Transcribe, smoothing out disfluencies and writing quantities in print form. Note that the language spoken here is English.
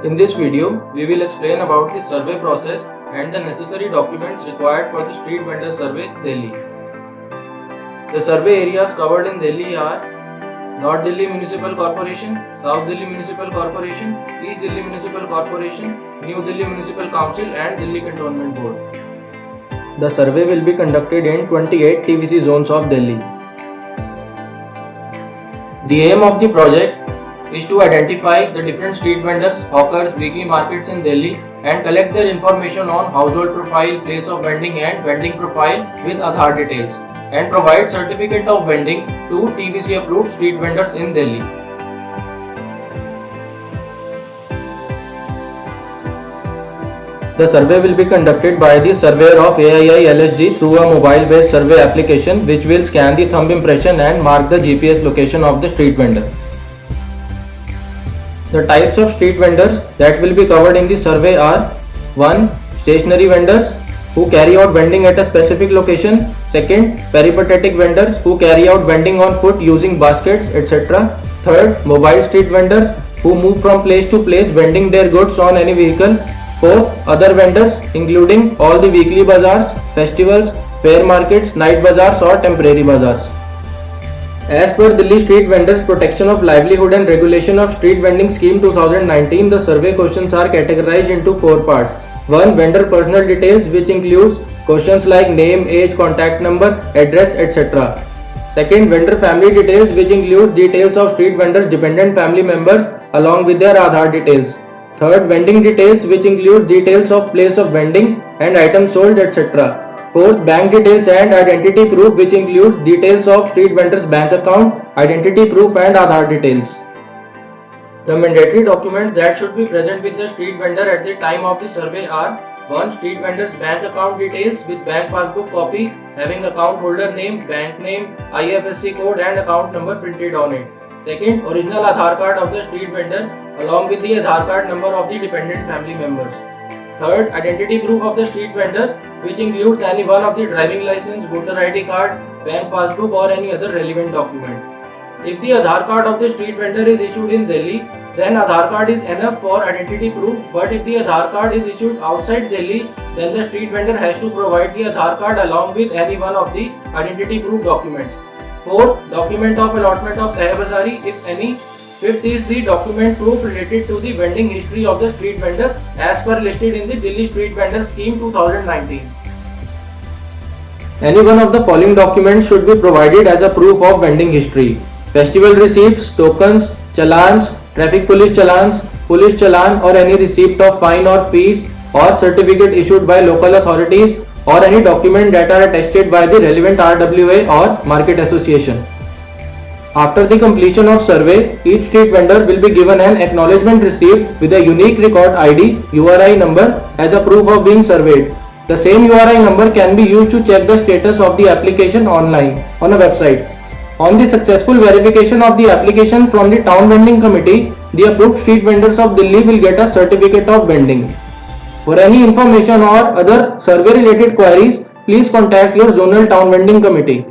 In this video, we will explain about the survey process and the necessary documents required for the street vendor survey, Delhi. The survey areas covered in Delhi are North Delhi Municipal Corporation, South Delhi Municipal Corporation, East Delhi Municipal Corporation, New Delhi Municipal Council and Delhi Cantonment Board. The survey will be conducted in 28 TVC zones of Delhi. The aim of the project is to identify the different street vendors, hawkers, weekly markets in Delhi and collect their information on household profile, place of vending and vending profile with Aadhaar details and provide certificate of vending to TVC approved street vendors in Delhi. The survey will be conducted by the surveyor of AII LSG through a mobile based survey application which will scan the thumb impression and mark the GPS location of the street vendor. The types of street vendors that will be covered in the survey are 1. Stationary vendors who carry out vending at a specific location. 2. Peripatetic vendors who carry out vending on foot using baskets, etc. 3. Mobile street vendors who move from place to place vending their goods on any vehicle. 4. Other vendors including all the weekly bazaars, festivals, fair markets, night bazaars or temporary bazaars. As per Delhi Street Vendors Protection of Livelihood and Regulation of Street Vending Scheme 2019, the survey questions are categorized into 4 parts. 1. Vendor personal details, which includes questions like name, age, contact number, address, etc. 2. Vendor family details, which include details of street vendors' dependent family members along with their Aadhaar details. 3. Vending details, which include details of place of vending and items sold, etc. 4. Bank details and identity proof, which include details of street vendor's bank account, identity proof and Aadhaar details. The mandatory documents that should be present with the street vendor at the time of the survey are 1. Street vendor's bank account details with bank passbook copy having account holder name, bank name, IFSC code and account number printed on it. 2. Original Aadhaar card of the street vendor along with the Aadhaar card number of the dependent family members. 3. Identity proof of the street vendor, which includes any one of the driving license, voter ID card, bank passbook or any other relevant document. If the Aadhaar card of the street vendor is issued in Delhi, then Aadhaar card is enough for identity proof, but if the Aadhaar card is issued outside Delhi, then the street vendor has to provide the Aadhaar card along with any one of the identity proof documents. 4th, document of allotment of Tehbazari, if any. 5th is the document proof related to the vending history of the street vendor as per listed in the Delhi Street Vendor Scheme 2019. Any one of the following documents should be provided as a proof of vending history: festival receipts, tokens, challans, traffic police challans, police challan or any receipt of fine or fees or certificate issued by local authorities or any document that are attested by the relevant RWA or market association. After the completion of survey, each street vendor will be given an acknowledgement receipt with a unique record ID URI number as a proof of being surveyed. The same URI number can be used to check the status of the application online on a website. On the successful verification of the application from the Town Vending Committee, the approved street vendors of Delhi will get a certificate of vending. For any information or other survey related queries, please contact your zonal Town Vending Committee.